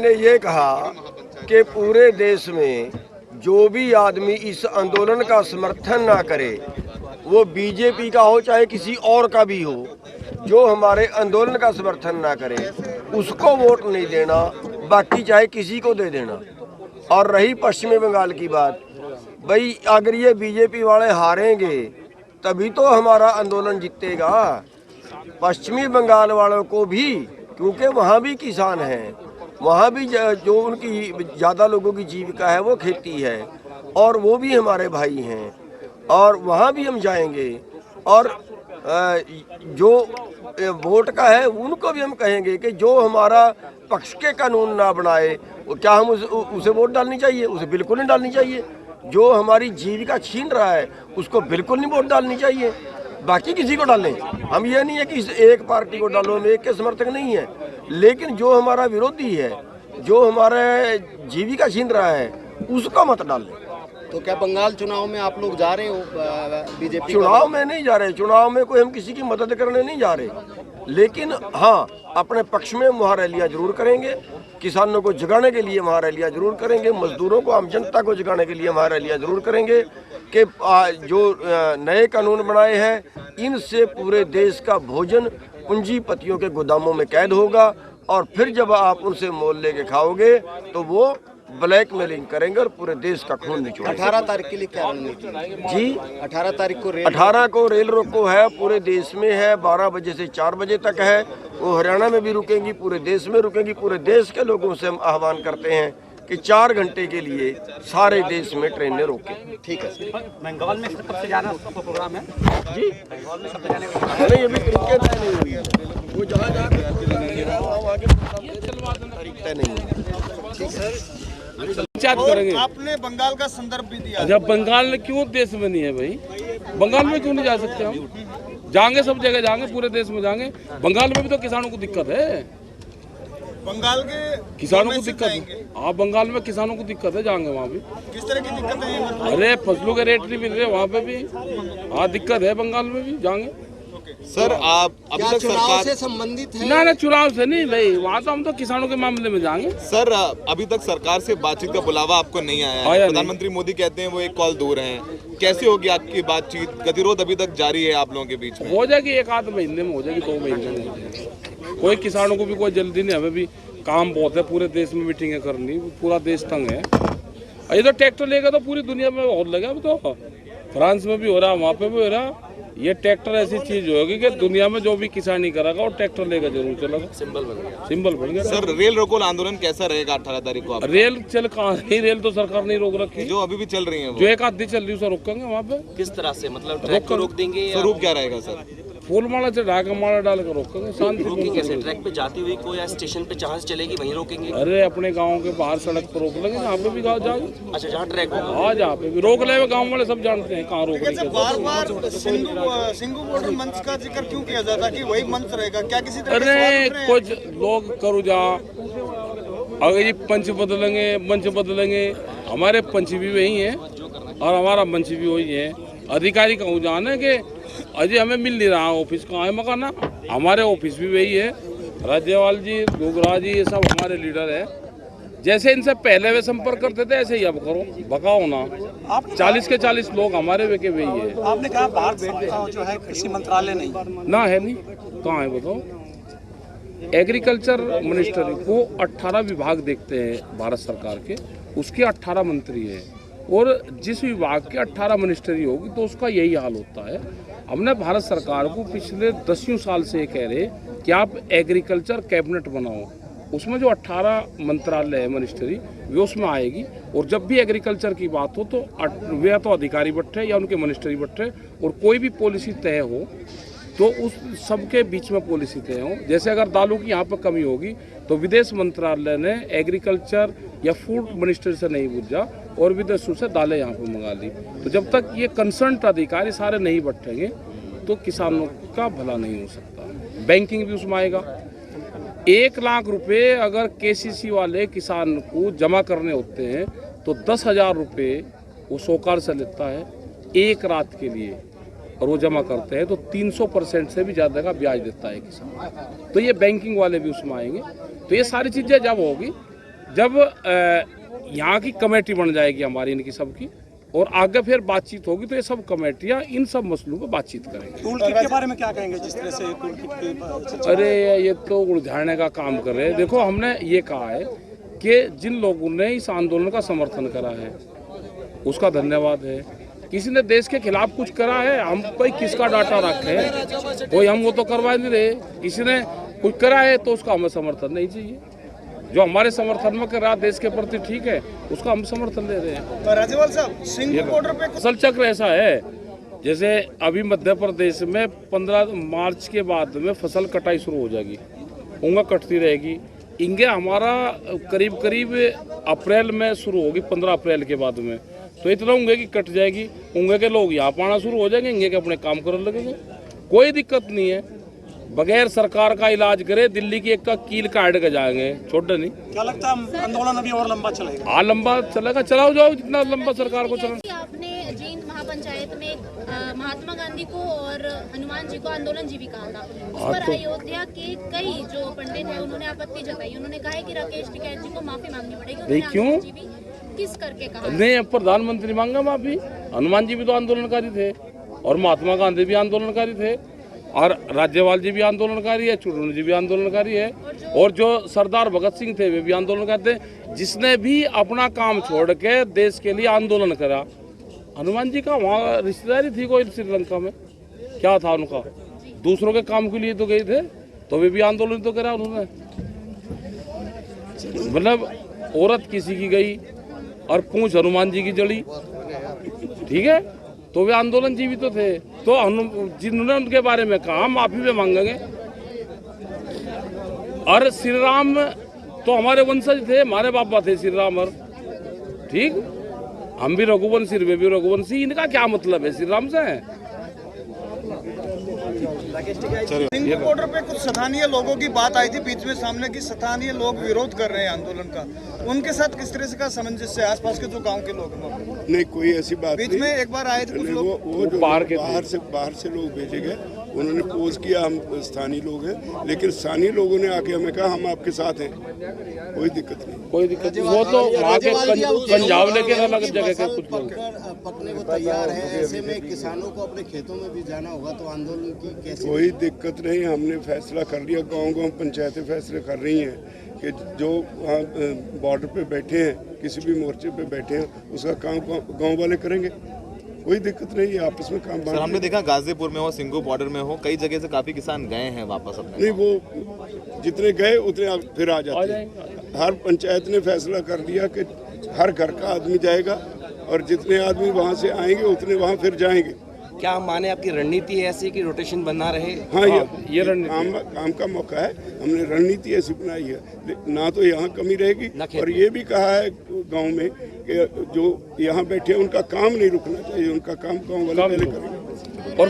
मैंने ये कहा कि पूरे देश में जो भी आदमी इस आंदोलन का समर्थन ना करे, वो बीजेपी का हो चाहे किसी और का भी हो, जो हमारे आंदोलन का समर्थन ना करे उसको वोट नहीं देना, बाकी चाहे किसी को दे देना। और रही पश्चिमी बंगाल की बात, भाई अगर ये बीजेपी वाले हारेंगे तभी तो हमारा आंदोलन जीतेगा। पश्चिमी बंगाल वालों को भी, क्योंकि वहाँ भी किसान हैं, वहाँ भी जो उनकी ज़्यादा लोगों की जीविका है वो खेती है, और वो भी हमारे भाई हैं, और वहाँ भी हम जाएंगे। और जो वोट का है उनको भी हम कहेंगे कि जो हमारा पक्ष के कानून ना बनाए, वो क्या हम उसे वोट डालनी चाहिए? उसे बिल्कुल नहीं डालनी चाहिए। जो हमारी जीविका छीन रहा है उसको बिल्कुल नहीं वोट डालनी चाहिए, बाकी किसी को डालें। हम ये नहीं है कि एक पार्टी को डालो, हम एक के समर्थक नहीं है, लेकिन जो हमारा विरोधी है, जो हमारे जीविका छीन रहा है, उसको मत डालें। तो क्या बंगाल चुनाव में आप लोग जा रहे हो बीजेपी? चुनाव में नहीं जा रहे, चुनाव में कोई हम किसी की मदद करने नहीं जा रहे, लेकिन हाँ अपने पक्ष में वहाँ रैलियाँ जरूर करेंगे, किसानों को जगाने के लिए वहाँ रैलियाँ जरूर करेंगे, मजदूरों को, आम जनता को जगाने के लिए वहाँ रैलियाँ जरूर करेंगे कि जो नए कानून बनाए हैं इनसे पूरे देश का भोजन पूंजीपतियों के गोदामों में कैद होगा, और फिर जब आप उनसे मोल लेके खाओगे तो वो ब्लैकमेलिंग करेंगे और पूरे देश का खून निचोड़ेंगे। 18 तारीख के लिए क्या रणनीति जी? 18 तारीख को 18 को रेल रोको है, पूरे देश में है, 12 बजे से 4 बजे तक है। वो हरियाणा में भी रुकेंगी, पूरे देश में रुकेंगी। पूरे देश के लोगों से हम आह्वान करते हैं कि 4 घंटे के लिए सारे देश में ट्रेनें रोकें। ठीक है। बंगाल में कब से जाना उसका प्रोग्राम है जी? बंगाल में कब से जाने का नहीं, अभी तरीके तय नहीं हुई है, वो जहाँ तारीख तय नहीं हुई। करेंगे। आपने बंगाल का संदर्भ भी दिया। जब बंगाल में क्यों देश में नहीं है भाई? बंगाल में क्यों नहीं जा सकते हम? जाएंगे, सब जगह जाएंगे, पूरे देश में जाएंगे। बंगाल में भी तो किसानों को दिक्कत है, बंगाल के किसानों को दिक्कत है। हाँ, बंगाल में किसानों को दिक्कत है, जाएंगे वहाँ भी। किस तरह की दिक्कत है? अरे फसलों के रेट नहीं मिल रहे वहाँ पे भी। हाँ, दिक्कत है, बंगाल में भी जाएंगे। सर आप अभी तक चुनाव से संबंधित है? ना चुनाव से नहीं भाई, वहाँ तो हम तो किसानों के मामले में जाएंगे। सर अभी तक सरकार से बातचीत का बुलावा आपको नहीं आया है। प्रधानमंत्री मोदी कहते हैं वो एक कॉल दूर हैं। कैसे होगी आपकी बातचीत? गतिरोध अभी तक जारी है आप लोगों के बीच में? हो जाएगी, 1 आध महीने में हो जाएगी, 2 महीने में हो जाएगी। कोई किसानों को भी कोई जल्दी नहीं, हमें भी काम बहुत है, पूरे देश में मीटिंगें करनी, पूरा देश तंग है। ये तो ट्रैक्टर लेगा तो पूरी दुनिया में और लगा, अब तो फ्रांस में भी हो रहा, वहाँ पे भी हो रहा। ये ट्रैक्टर ऐसी चीज होगी कि दुनिया में जो भी किसानी करेगा और ट्रैक्टर लेकर जरूर चलेगा। सिंबल बन गया। सर रेल रोको आंदोलन कैसा रहेगा 18 तारीख को? रेल चल कहाँ रही? रेल तो सरकार नहीं रोक रखी, जो अभी भी चल रही है, जो 1 आधी चल रही है उसे रोकेंगे वहाँ पे। किस तरह से, मतलब ट्रैक को रोक देंगे? स्वरूप क्या रहेगा सर? फूल माला चढ़ा के माला डाल कर रोकेंगे, शांति। कैसे ट्रैक पे जाती हुई कोई स्टेशन पे जहाँ से चलेगी वहीं रोकेंगे? अरे अपने गाँव के बाहर सड़क पर रोक लेंगे, जहाँ पे भी गाँव जाओ। अच्छा, जहाँ ट्रैक होगा। हाँ, जहाँ पे भी रोक ले, गाँव वाले सब जानते हैं कहाँ रोक रहे। बार-बार सिंगू बॉर्डर मंच का जिक्र क्यों किया जाता कि वही मंच रहेगा? क्या किसी तरह अरे कुछ लोग करो जा, अगर ये पंच बदलेंगे, मंच बदलेंगे, हमारे पंच भी वही है और हमारा मंच भी वही है। अधिकारी कहूँ जाने के अजय हमें मिल नहीं रहा, ऑफिस कहाँ है मकाना, हमारे ऑफिस भी वही है। राज्यपाल जी, डोगरा जी, ये सब हमारे लीडर है। जैसे इनसे पहले वे संपर्क करते थे ऐसे ही अब करो, भगाओ ना। 40 के 40 लोग हमारे वे के वही है। आपने कहा बाहर जो है कृषि मंत्रालय नहीं ना है, नहीं कहाँ है बताओ? एग्रीकल्चर मिनिस्ट्री को 18 विभाग देखते हैं भारत सरकार के, उसके 18 मंत्री हैं, और जिस विभाग के 18 मिनिस्ट्री होगी तो उसका यही हाल होता है। हमने भारत सरकार को पिछले 10 साल से कह रहे कि आप एग्रीकल्चर कैबिनेट बनाओ, उसमें जो 18 मंत्रालय है, मिनिस्ट्री, वे उसमें आएगी। और जब भी एग्रीकल्चर की बात हो तो वे तो अधिकारी बैठे या उनके मिनिस्ट्री बैठे, और कोई भी पॉलिसी तय हो तो उस सबके बीच में पॉलिसी तय हो। जैसे अगर दालों की यहाँ पर कमी होगी तो विदेश मंत्रालय ने एग्रीकल्चर या फूड मिनिस्ट्री से नहीं पूछा और विदेशों से दालें यहाँ पर मंगा ली। तो जब तक ये कंसर्न अधिकारी सारे नहीं बैठेंगे तो किसानों का भला नहीं हो सकता। बैंकिंग भी उसमें आएगा। 1 लाख रुपए अगर केसीसी वाले किसान को जमा करने होते हैं तो 10,000 रुपये वो साहूकार से लेता है 1 रात के लिए, और वो जमा करते हैं तो 300% से भी ज़्यादा का ब्याज देता है किसान। तो ये बैंकिंग वाले भी उसमें आएंगे। तो ये सारी चीज़ें जब होगी जब यहाँ की कमेटी बन जाएगी हमारी, इनकी सबकी, और आगे फिर बातचीत होगी तो ये सब कमेटियाँ इन सब मसलों पर बातचीत करेंगे। टूल किट के बारे में क्या कहेंगे, जिस तरह से टूल किट के अरे ये तो उलझाने का काम कर रहे हैं। देखो, हमने ये कहा है कि जिन लोगों ने इस आंदोलन का समर्थन करा है उसका धन्यवाद है। किसी ने देश के खिलाफ कुछ करा है, हम कोई किसका डाटा रखे है, कोई हम वो तो करवा नहीं रहे। किसी ने कुछ करा है तो उसका हमें समर्थन नहीं चाहिए। जो हमारे समर्थन में कर रहा देश के प्रति, ठीक है, उसका हम समर्थन दे रहे हैं। राज्यपाल साहब, सिंघू बॉर्डर पे फसल चक्र ऐसा है, जैसे अभी मध्य प्रदेश में 15 मार्च के बाद में फसल कटाई शुरू हो जाएगी, ऊँगा कटती रहेगी। इंगे हमारा करीब करीब अप्रैल में शुरू होगी, 15 अप्रैल के बाद में, तो इतना ऊँगे की कट जाएगी। ऊँगे के लोग यहाँ पाना शुरू हो जाएंगे, इंगे के अपने काम करने लगेंगे, कोई दिक्कत नहीं है। बगैर सरकार का इलाज करे दिल्ली की एक का कील काट के जाएंगे, छोड़ नहीं। क्या लगता है आंदोलन अभी और लंबा चलेगा? हाँ, लंबा चलेगा, चलाओ जाओ जितना लंबा सरकार को चला। आपने जींद महापंचायत में महात्मा गांधी को और हनुमान जी को आंदोलन जीवी कहा था। उस पर अयोध्या के कई जो पंडित हैं उन्होंने आपत्ति जताई। उन्होंने कहा है कि राकेश टिकैत जी को माफी मांगनी पड़ेगी। क्यों? किस करके कहा? नहीं, प्रधानमंत्री मांगा माफी। हनुमान जी भी तो आंदोलनकारी थे और महात्मा गांधी भी आंदोलनकारी थे और राज्यपाल जी भी आंदोलनकारी है, चुड़ैल जी भी आंदोलनकारी है, और जो सरदार भगत सिंह थे वे भी आंदोलनकारी थे। जिसने भी अपना काम छोड़ के देश के लिए आंदोलन करा, हनुमान जी का वहाँ रिश्तेदारी थी कोई श्रीलंका में, क्या था उनका, दूसरों के काम के लिए तो गए थे, तो वे भी आंदोलन तो करा उन्होंने। मतलब औरत किसी की गई और पूंछ हनुमान जी की जड़ी, ठीक है, तो वे आंदोलन जीवी तो थे। तो जिन्होंने उनके बारे में कहा माफी में मांगेंगे। और श्री राम तो हमारे वंशज थे, हमारे बाबा थे श्री राम, और ठीक, हम भी रघुवंशी, वे भी रघुवंशी, इनका क्या मतलब है श्री राम से? सिंघू बॉर्डर पे कुछ स्थानीय लोगों की बात आई थी बीच में सामने की, स्थानीय लोग विरोध कर रहे हैं आंदोलन का, उनके साथ किस तरह से का सामंजस्य है? आसपास के जो गांव के लोग हैं? नहीं, कोई ऐसी बात बीच नहीं। में एक बार आए थे कुछ लोग, वो जो बाहर से लोग भेजे गए, उन्होंने पोज किया हम स्थानीय लोग हैं, लेकिन स्थानीय लोगों ने आके हमें कहा हम आपके साथ हैं, कोई दिक्कत नहीं। कोई दिक्कत नहीं, वो तो वहाँ के पंजाब लेके अलग जगह के कुछ लोग पकने को तैयार है। ऐसे में किसानों को अपने खेतों में भी जाना होगा, तो आंदोलन की कैसे? कोई दिक्कत नहीं, हमने फैसला कर लिया, गांव-गांव पंचायतें फैसले कर रही हैं कि जो वहाँ बॉर्डर पे बैठे हैं, किसी भी मोर्चे पे बैठे हैं, उसका काम गांव वाले करेंगे, कोई दिक्कत नहीं है, आपस में काम। सर, हमने देखा गाजीपुर में हो, सिंघू बॉर्डर में हो, कई जगह से काफी किसान गए हैं वापस अपने। नहीं, वो जितने गए उतने फिर आ जाते हैं। हर पंचायत ने फैसला कर लिया कि हर घर का आदमी जाएगा और जितने आदमी वहाँ से आएंगे उतने वहाँ फिर जाएंगे। क्या हम माने आपकी रणनीति है ऐसी कि रोटेशन बना रहे? हाँ, ये काम का मौका है, हमने रणनीति ऐसी बनाई है, ना तो यहाँ कमी रहेगी, और ये भी कहा है गांव में कि जो यहाँ बैठे हैं उनका काम नहीं रुकना चाहिए, उनका काम गांव वाले पहले करेंगे। और